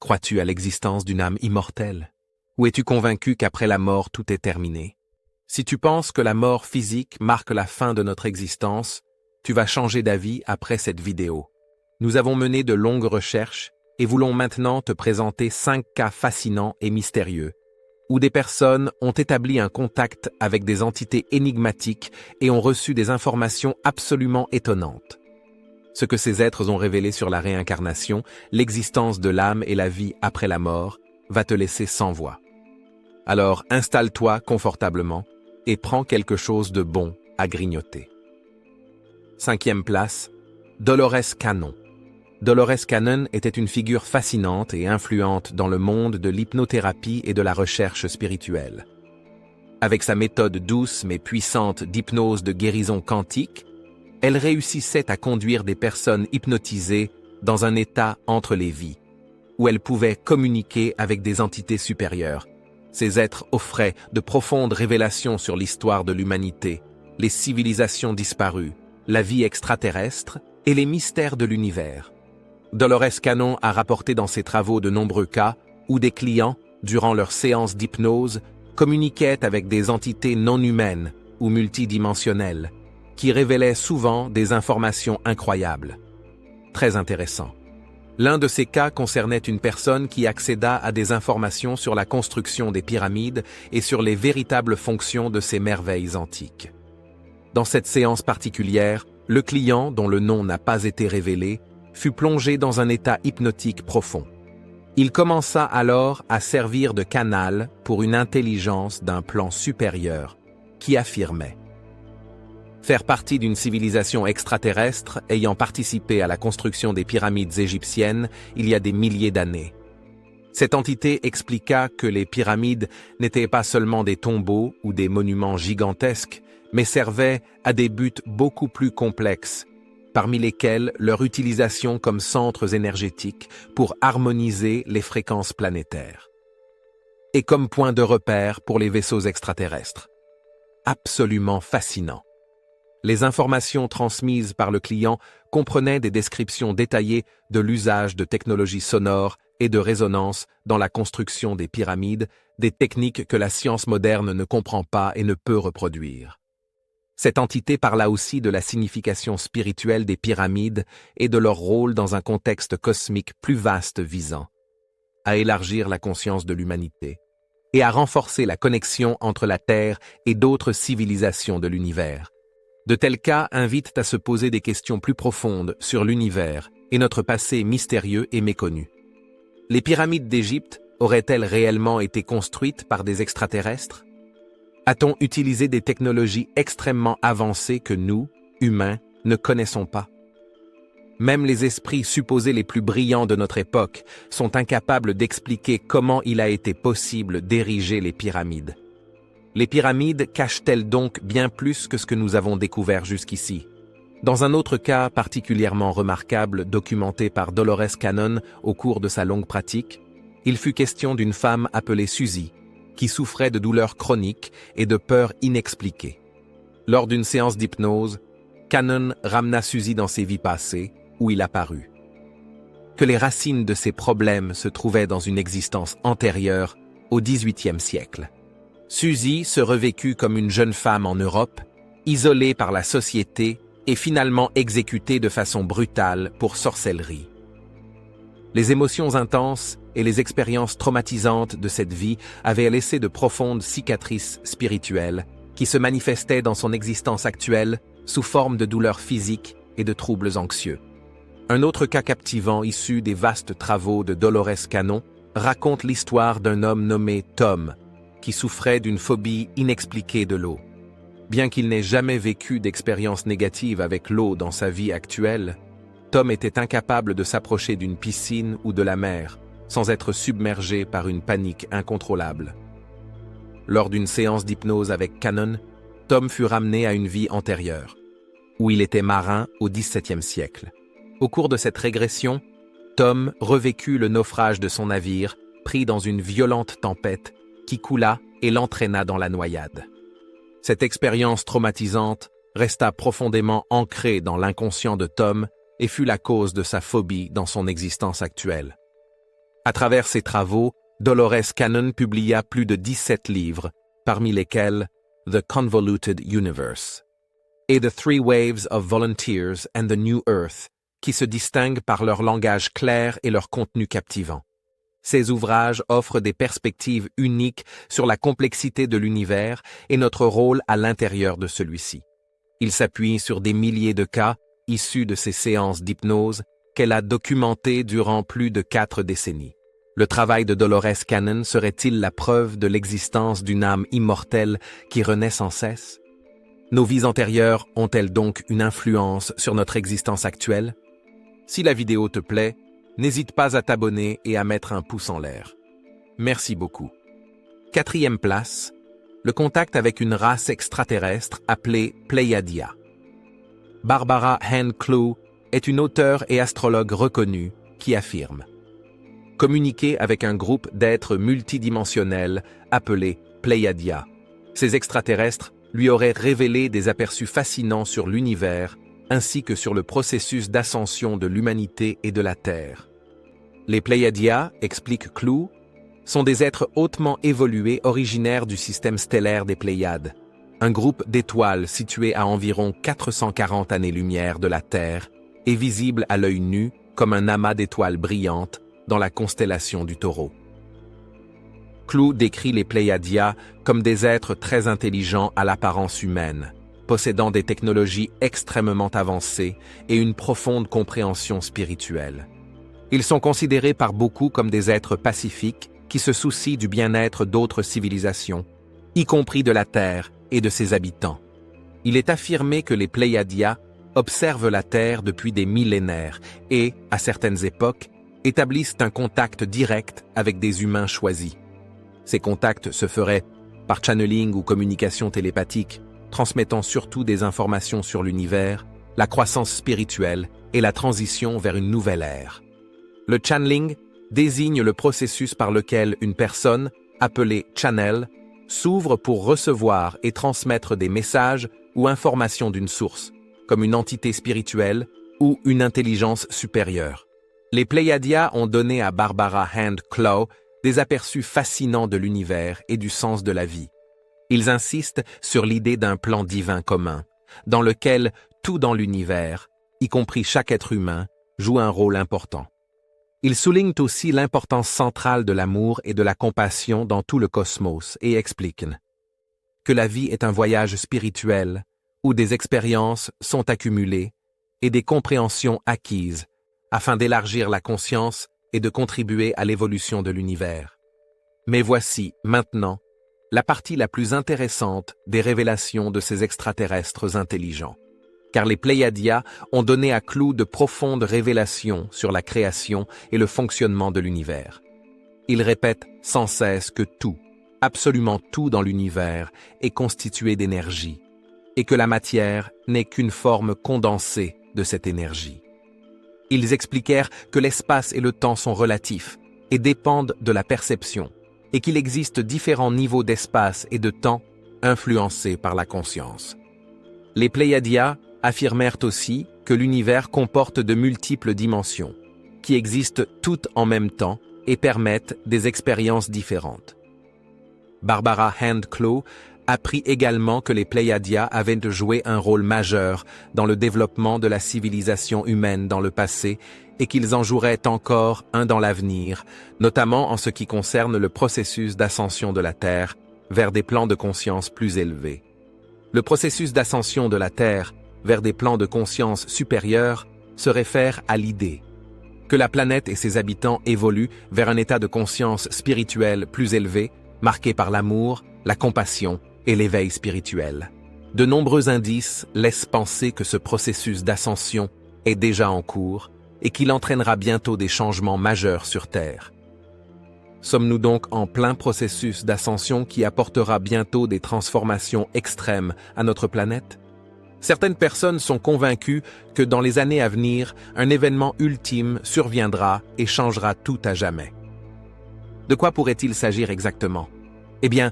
Crois-tu à l'existence d'une âme immortelle? Ou es-tu convaincu qu'après la mort tout est terminé? Si tu penses que la mort physique marque la fin de notre existence, tu vas changer d'avis après cette vidéo. Nous avons mené de longues recherches et voulons maintenant te présenter 5 cas fascinants et mystérieux, où des personnes ont établi un contact avec des entités énigmatiques et ont reçu des informations absolument étonnantes. Ce que ces êtres ont révélé sur la réincarnation, l'existence de l'âme et la vie après la mort, va te laisser sans voix. Alors installe-toi confortablement et prends quelque chose de bon à grignoter. 5e place, Dolores Cannon. Dolores Cannon était une figure fascinante et influente dans le monde de l'hypnothérapie et de la recherche spirituelle. Avec sa méthode douce mais puissante d'hypnose de guérison quantique, elle réussissait à conduire des personnes hypnotisées dans un état entre les vies, où elles pouvaient communiquer avec des entités supérieures. Ces êtres offraient de profondes révélations sur l'histoire de l'humanité, les civilisations disparues, la vie extraterrestre et les mystères de l'univers. Dolores Cannon a rapporté dans ses travaux de nombreux cas où des clients, durant leurs séances d'hypnose, communiquaient avec des entités non humaines ou multidimensionnelles, qui révélaient souvent des informations incroyables. Très intéressant. L'un de ces cas concernait une personne qui accéda à des informations sur la construction des pyramides et sur les véritables fonctions de ces merveilles antiques. Dans cette séance particulière, le client, dont le nom n'a pas été révélé, fut plongé dans un état hypnotique profond. Il commença alors à servir de canal pour une intelligence d'un plan supérieur qui affirmait faire partie d'une civilisation extraterrestre ayant participé à la construction des pyramides égyptiennes il y a des milliers d'années. Cette entité expliqua que les pyramides n'étaient pas seulement des tombeaux ou des monuments gigantesques, mais servaient à des buts beaucoup plus complexes, parmi lesquels leur utilisation comme centres énergétiques pour harmoniser les fréquences planétaires. Et comme point de repère pour les vaisseaux extraterrestres. Absolument fascinant. Les informations transmises par le client comprenaient des descriptions détaillées de l'usage de technologies sonores et de résonance dans la construction des pyramides, des techniques que la science moderne ne comprend pas et ne peut reproduire. Cette entité parla aussi de la signification spirituelle des pyramides et de leur rôle dans un contexte cosmique plus vaste visant à élargir la conscience de l'humanité et à renforcer la connexion entre la Terre et d'autres civilisations de l'univers. De tels cas invitent à se poser des questions plus profondes sur l'univers et notre passé mystérieux et méconnu. Les pyramides d'Égypte auraient-elles réellement été construites par des extraterrestres? A-t-on utilisé des technologies extrêmement avancées que nous, humains, ne connaissons pas? Même les esprits supposés les plus brillants de notre époque sont incapables d'expliquer comment il a été possible d'ériger les pyramides. Les pyramides cachent-elles donc bien plus que ce que nous avons découvert jusqu'ici? Dans un autre cas particulièrement remarquable documenté par Dolores Cannon au cours de sa longue pratique, il fut question d'une femme appelée Suzy, qui souffrait de douleurs chroniques et de peurs inexpliquées. Lors d'une séance d'hypnose, Cannon ramena Suzy dans ses vies passées, où il apparut que les racines de ses problèmes se trouvaient dans une existence antérieure au XVIIIe siècle. Suzy se revécut comme une jeune femme en Europe, isolée par la société et finalement exécutée de façon brutale pour sorcellerie. Les émotions intenses et les expériences traumatisantes de cette vie avaient laissé de profondes cicatrices spirituelles qui se manifestaient dans son existence actuelle sous forme de douleurs physiques et de troubles anxieux. Un autre cas captivant issu des vastes travaux de Dolores Cannon raconte l'histoire d'un homme nommé Tom, qui souffrait d'une phobie inexpliquée de l'eau. Bien qu'il n'ait jamais vécu d'expérience négative avec l'eau dans sa vie actuelle, Tom était incapable de s'approcher d'une piscine ou de la mer sans être submergé par une panique incontrôlable. Lors d'une séance d'hypnose avec Cannon, Tom fut ramené à une vie antérieure, où il était marin au XVIIe siècle. Au cours de cette régression, Tom revécut le naufrage de son navire, pris dans une violente tempête qui coula et l'entraîna dans la noyade. Cette expérience traumatisante resta profondément ancrée dans l'inconscient de Tom et fut la cause de sa phobie dans son existence actuelle. À travers ses travaux, Dolores Cannon publia plus de 17 livres, parmi lesquels The Convoluted Universe et The Three Waves of Volunteers and the New Earth, qui se distinguent par leur langage clair et leur contenu captivant. Ces ouvrages offrent des perspectives uniques sur la complexité de l'univers et notre rôle à l'intérieur de celui-ci. Ils s'appuient sur des milliers de cas issus de ces séances d'hypnose qu'elle a documentées durant plus de 4 décennies. Le travail de Dolores Cannon serait-il la preuve de l'existence d'une âme immortelle qui renaît sans cesse? Nos vies antérieures ont-elles donc une influence sur notre existence actuelle? Si la vidéo te plaît, n'hésite pas à t'abonner et à mettre un pouce en l'air. Merci beaucoup. 4e place, le contact avec une race extraterrestre appelée Pleiadia. Barbara Ann Clough est une auteure et astrologue reconnue qui affirme communiquer avec un groupe d'êtres multidimensionnels appelés Pleiadia. Ces extraterrestres lui auraient révélé des aperçus fascinants sur l'univers ainsi que sur le processus d'ascension de l'humanité et de la Terre. Les Pleiadias, explique Clough, sont des êtres hautement évolués originaires du système stellaire des Pléiades, un groupe d'étoiles situé à environ 440 années-lumière de la Terre et visible à l'œil nu comme un amas d'étoiles brillantes dans la constellation du Taureau. Clough décrit les Pleiadias comme des êtres très intelligents à l'apparence humaine, possédant des technologies extrêmement avancées et une profonde compréhension spirituelle. Ils sont considérés par beaucoup comme des êtres pacifiques qui se soucient du bien-être d'autres civilisations, y compris de la Terre et de ses habitants. Il est affirmé que les Pleiadias observent la Terre depuis des millénaires et, à certaines époques, établissent un contact direct avec des humains choisis. Ces contacts se feraient par channeling ou communication télépathique, transmettant surtout des informations sur l'univers, la croissance spirituelle et la transition vers une nouvelle ère. Le channeling désigne le processus par lequel une personne, appelée channel, s'ouvre pour recevoir et transmettre des messages ou informations d'une source, comme une entité spirituelle ou une intelligence supérieure. Les Pleiadias ont donné à Barbara Ann Clough des aperçus fascinants de l'univers et du sens de la vie. Ils insistent sur l'idée d'un plan divin commun, dans lequel tout dans l'univers, y compris chaque être humain, joue un rôle important. Ils soulignent aussi l'importance centrale de l'amour et de la compassion dans tout le cosmos et expliquent que la vie est un voyage spirituel où des expériences sont accumulées et des compréhensions acquises afin d'élargir la conscience et de contribuer à l'évolution de l'univers. Mais voici, maintenant, la partie la plus intéressante des révélations de ces extraterrestres intelligents. Car les Pleiadias ont donné à Clough de profondes révélations sur la création et le fonctionnement de l'univers. Ils répètent sans cesse que tout, absolument tout dans l'univers, est constitué d'énergie, et que la matière n'est qu'une forme condensée de cette énergie. Ils expliquèrent que l'espace et le temps sont relatifs et dépendent de la perception, et qu'il existe différents niveaux d'espace et de temps influencés par la conscience. Les Pleiadias affirmèrent aussi que l'univers comporte de multiples dimensions, qui existent toutes en même temps et permettent des expériences différentes. Barbara Ann Clough apprit également que les Pleiadias avaient joué un rôle majeur dans le développement de la civilisation humaine dans le passé et qu'ils en joueraient encore un dans l'avenir, notamment en ce qui concerne le processus d'ascension de la Terre vers des plans de conscience plus élevés. Le processus d'ascension de la Terre vers des plans de conscience supérieurs se réfère à l'idée que la planète et ses habitants évoluent vers un état de conscience spirituelle plus élevé, marqué par l'amour, la compassion et l'éveil spirituel. De nombreux indices laissent penser que ce processus d'ascension est déjà en cours et qu'il entraînera bientôt des changements majeurs sur Terre. Sommes-nous donc en plein processus d'ascension qui apportera bientôt des transformations extrêmes à notre planète? Certaines personnes sont convaincues que dans les années à venir, un événement ultime surviendra et changera tout à jamais. De quoi pourrait-il s'agir exactement? Eh bien,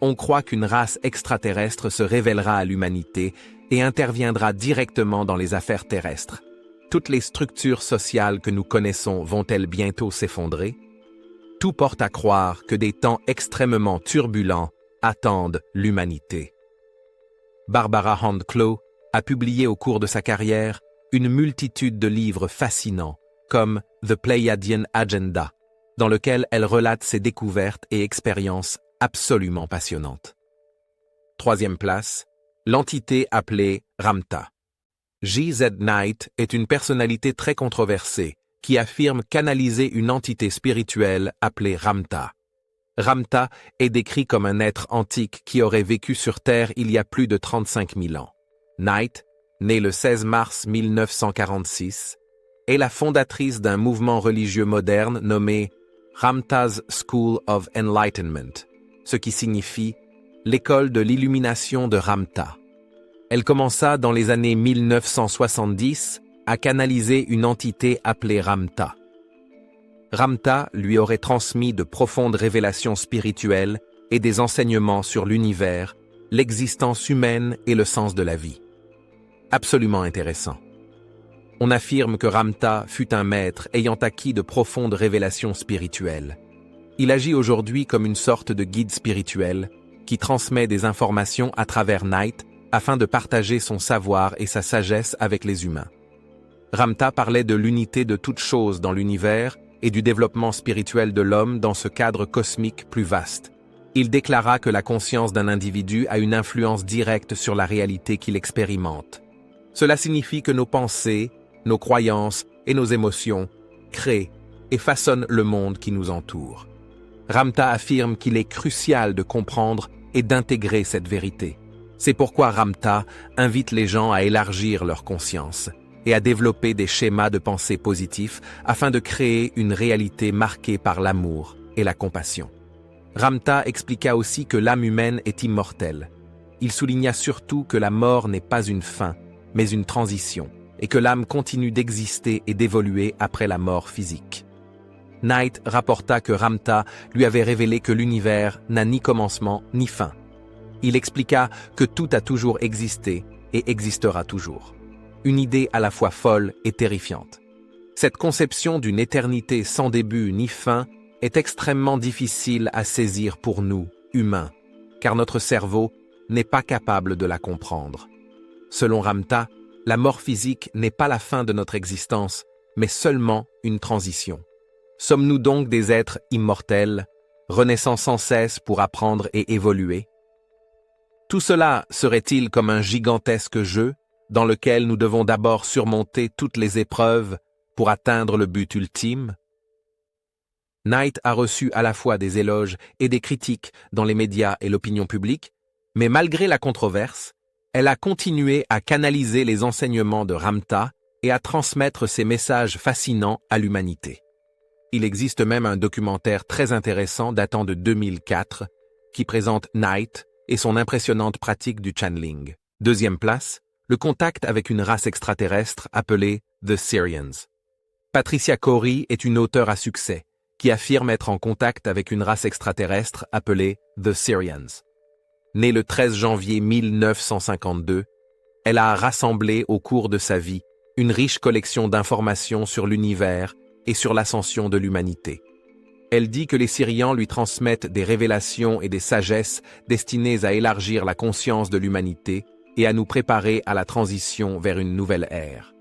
on croit qu'une race extraterrestre se révélera à l'humanité et interviendra directement dans les affaires terrestres. Toutes les structures sociales que nous connaissons vont-elles bientôt s'effondrer? tout porte à croire que des temps extrêmement turbulents attendent l'humanité. Barbara Handclough a publié au cours de sa carrière une multitude de livres fascinants, comme The Pleiadian Agenda, dans lequel elle relate ses découvertes et expériences absolument passionnantes. Troisième place, l'entité appelée Ramtha. J.Z. Knight est une personnalité très controversée qui affirme canaliser une entité spirituelle appelée Ramtha. Ramtha est décrit comme un être antique qui aurait vécu sur Terre il y a plus de 35 000 ans. Knight, née le 16 mars 1946, est la fondatrice d'un mouvement religieux moderne nommé Ramtha's School of Enlightenment, ce qui signifie l'école de l'illumination de Ramtha. Elle commença dans les années 1970 à canaliser une entité appelée Ramtha. Ramtha lui aurait transmis de profondes révélations spirituelles et des enseignements sur l'univers, l'existence humaine et le sens de la vie. Absolument intéressant. On affirme que Ramtha fut un maître ayant acquis de profondes révélations spirituelles. Il agit aujourd'hui comme une sorte de guide spirituel qui transmet des informations à travers Knight afin de partager son savoir et sa sagesse avec les humains. Ramtha parlait de l'unité de toutes choses dans l'univers et du développement spirituel de l'homme dans ce cadre cosmique plus vaste. Il déclara que la conscience d'un individu a une influence directe sur la réalité qu'il expérimente. Cela signifie que nos pensées, nos croyances et nos émotions créent et façonnent le monde qui nous entoure. Ramtha affirme qu'il est crucial de comprendre et d'intégrer cette vérité. C'est pourquoi Ramtha invite les gens à élargir leur conscience et à développer des schémas de pensée positifs afin de créer une réalité marquée par l'amour et la compassion. Ramtha expliqua aussi que l'âme humaine est immortelle. Il souligna surtout que la mort n'est pas une fin, mais une transition, et que l'âme continue d'exister et d'évoluer après la mort physique. Knight rapporta que Ramtha lui avait révélé que l'univers n'a ni commencement ni fin. Il expliqua que tout a toujours existé et existera toujours. Une idée à la fois folle et terrifiante. Cette conception d'une éternité sans début ni fin est extrêmement difficile à saisir pour nous, humains, car notre cerveau n'est pas capable de la comprendre. Selon Ramtha, la mort physique n'est pas la fin de notre existence, mais seulement une transition. Sommes-nous donc des êtres immortels, renaissant sans cesse pour apprendre et évoluer? Tout cela serait-il comme un gigantesque jeu dans lequel nous devons d'abord surmonter toutes les épreuves pour atteindre le but ultime? Knight a reçu à la fois des éloges et des critiques dans les médias et l'opinion publique, mais malgré la controverse, elle a continué à canaliser les enseignements de Ramtha et à transmettre ses messages fascinants à l'humanité. Il existe même un documentaire très intéressant datant de 2004 qui présente Knight et son impressionnante pratique du channeling. Deuxième place, le contact avec une race extraterrestre appelée The Syrians. Patricia Cori est une auteure à succès qui affirme être en contact avec une race extraterrestre appelée The Syrians. Née le 13 janvier 1952, elle a rassemblé au cours de sa vie une riche collection d'informations sur l'univers et sur l'ascension de l'humanité. Elle dit que les Syrians lui transmettent des révélations et des sagesses destinées à élargir la conscience de l'humanité et à nous préparer à la transition vers une nouvelle ère.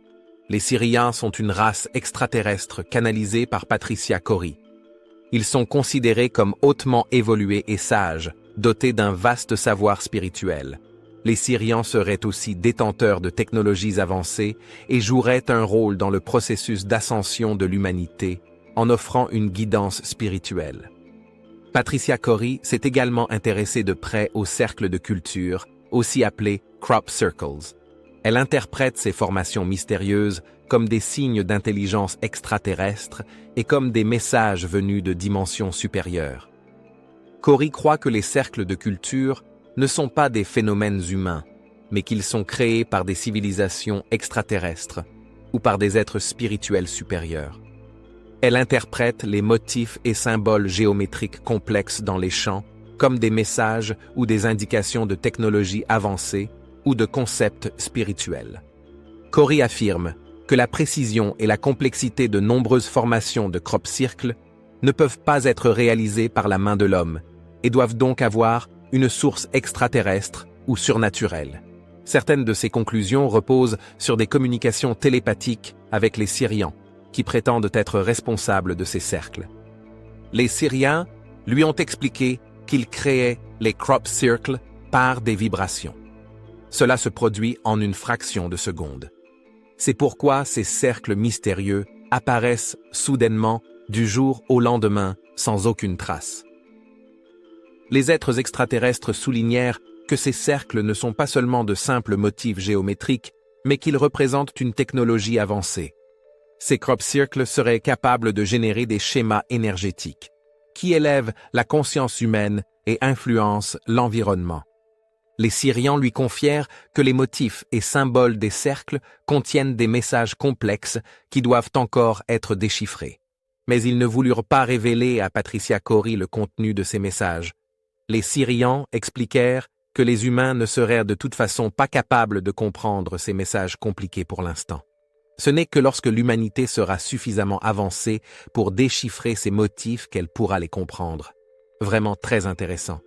Les Syriens sont une race extraterrestre canalisée par Patricia Cori. Ils sont considérés comme hautement évolués et sages, dotés d'un vaste savoir spirituel. Les Syrians seraient aussi détenteurs de technologies avancées et joueraient un rôle dans le processus d'ascension de l'humanité en offrant une guidance spirituelle. Patricia Cori s'est également intéressée de près aux cercles de culture, aussi appelés crop circles. Elle interprète ces formations mystérieuses comme des signes d'intelligence extraterrestre et comme des messages venus de dimensions supérieures. Cori croit que les cercles de culture ne sont pas des phénomènes humains, mais qu'ils sont créés par des civilisations extraterrestres ou par des êtres spirituels supérieurs. Elle interprète les motifs et symboles géométriques complexes dans les chants comme des messages ou des indications de technologies avancées ou de concepts spirituels. Cori affirme que la précision et la complexité de nombreuses formations de crop circles ne peuvent pas être réalisées par la main de l'homme et doivent donc avoir une source extraterrestre ou surnaturelle. Certaines de ces conclusions reposent sur des communications télépathiques avec les Sirians, qui prétendent être responsables de ces cercles. Les Siriens lui ont expliqué qu'ils créaient les crop circles par des vibrations. Cela se produit en une fraction de seconde. C'est pourquoi ces cercles mystérieux apparaissent soudainement du jour au lendemain sans aucune trace. Les êtres extraterrestres soulignèrent que ces cercles ne sont pas seulement de simples motifs géométriques, mais qu'ils représentent une technologie avancée. Ces crop circles seraient capables de générer des schémas énergétiques, qui élèvent la conscience humaine et influencent l'environnement. Les Sirians lui confièrent que les motifs et symboles des cercles contiennent des messages complexes qui doivent encore être déchiffrés. Mais ils ne voulurent pas révéler à Patricia Cori le contenu de ces messages. Les Sirians expliquèrent que les humains ne seraient de toute façon pas capables de comprendre ces messages compliqués pour l'instant. Ce n'est que lorsque l'humanité sera suffisamment avancée pour déchiffrer ces motifs qu'elle pourra les comprendre. Vraiment très intéressant.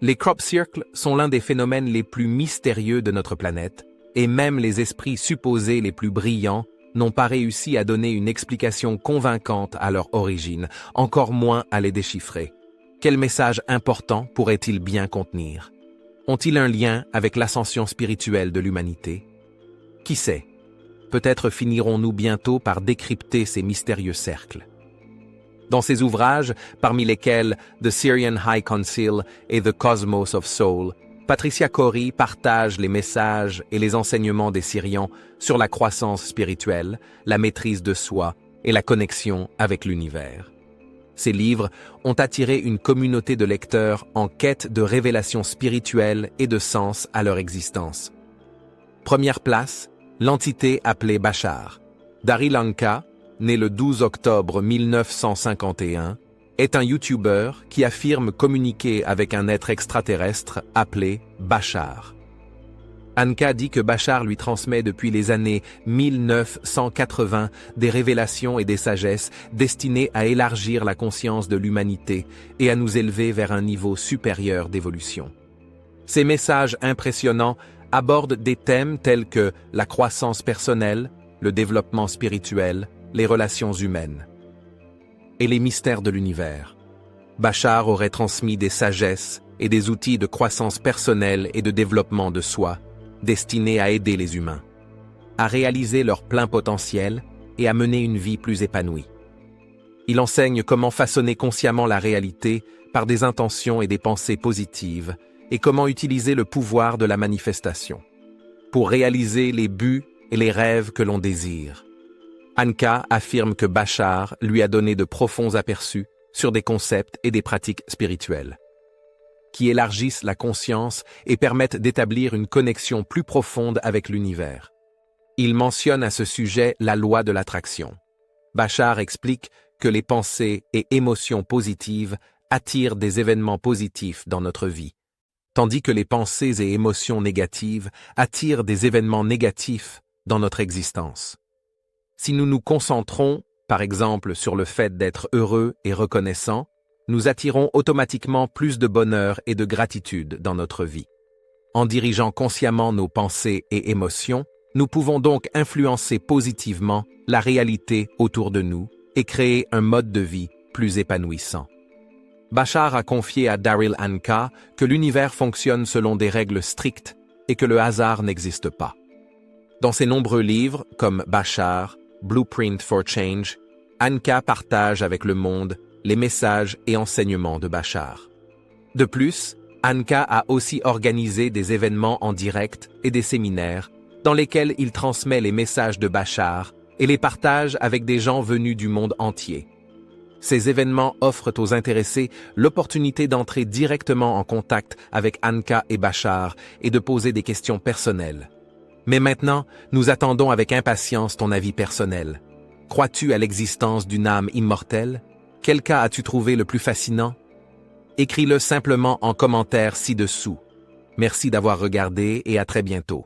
Les crop circles sont l'un des phénomènes les plus mystérieux de notre planète, et même les esprits supposés les plus brillants n'ont pas réussi à donner une explication convaincante à leur origine, encore moins à les déchiffrer. Quel message important pourraient-ils bien contenir? Ont-ils un lien avec l'ascension spirituelle de l'humanité? Qui sait? Peut-être finirons-nous bientôt par décrypter ces mystérieux cercles. Dans ses ouvrages, parmi lesquels The Syrian High Council et The Cosmos of Soul, Patricia Cori partage les messages et les enseignements des Syrians sur la croissance spirituelle, la maîtrise de soi et la connexion avec l'univers. Ces livres ont attiré une communauté de lecteurs en quête de révélations spirituelles et de sens à leur existence. Première place, l'entité appelée Bashar. Daryl Anka, né le 12 octobre 1951, est un YouTuber qui affirme communiquer avec un être extraterrestre appelé Bashar. Anka dit que Bashar lui transmet depuis les années 1980 des révélations et des sagesses destinées à élargir la conscience de l'humanité et à nous élever vers un niveau supérieur d'évolution. Ces messages impressionnants abordent des thèmes tels que la croissance personnelle, le développement spirituel, les relations humaines et les mystères de l'univers. Bashar aurait transmis des sagesses et des outils de croissance personnelle et de développement de soi, destinés à aider les humains, à réaliser leur plein potentiel et à mener une vie plus épanouie. Il enseigne comment façonner consciemment la réalité par des intentions et des pensées positives et comment utiliser le pouvoir de la manifestation pour réaliser les buts et les rêves que l'on désire. Anka affirme que Bashar lui a donné de profonds aperçus sur des concepts et des pratiques spirituelles, qui élargissent la conscience et permettent d'établir une connexion plus profonde avec l'univers. Il mentionne à ce sujet la loi de l'attraction. Bashar explique que les pensées et émotions positives attirent des événements positifs dans notre vie, tandis que les pensées et émotions négatives attirent des événements négatifs dans notre existence. Si nous nous concentrons, par exemple, sur le fait d'être heureux et reconnaissant, nous attirons automatiquement plus de bonheur et de gratitude dans notre vie. En dirigeant consciemment nos pensées et émotions, nous pouvons donc influencer positivement la réalité autour de nous et créer un mode de vie plus épanouissant. Bashar a confié à Daryl Anka que l'univers fonctionne selon des règles strictes et que le hasard n'existe pas. Dans ses nombreux livres, comme Bashar, Blueprint for Change, Anka partage avec le monde les messages et enseignements de Bashar. De plus, Anka a aussi organisé des événements en direct et des séminaires dans lesquels il transmet les messages de Bashar et les partage avec des gens venus du monde entier. Ces événements offrent aux intéressés l'opportunité d'entrer directement en contact avec Anka et Bashar et de poser des questions personnelles. Mais maintenant, nous attendons avec impatience ton avis personnel. Crois-tu à l'existence d'une âme immortelle? Quel cas as-tu trouvé le plus fascinant? Écris-le simplement en commentaire ci-dessous. Merci d'avoir regardé et à très bientôt.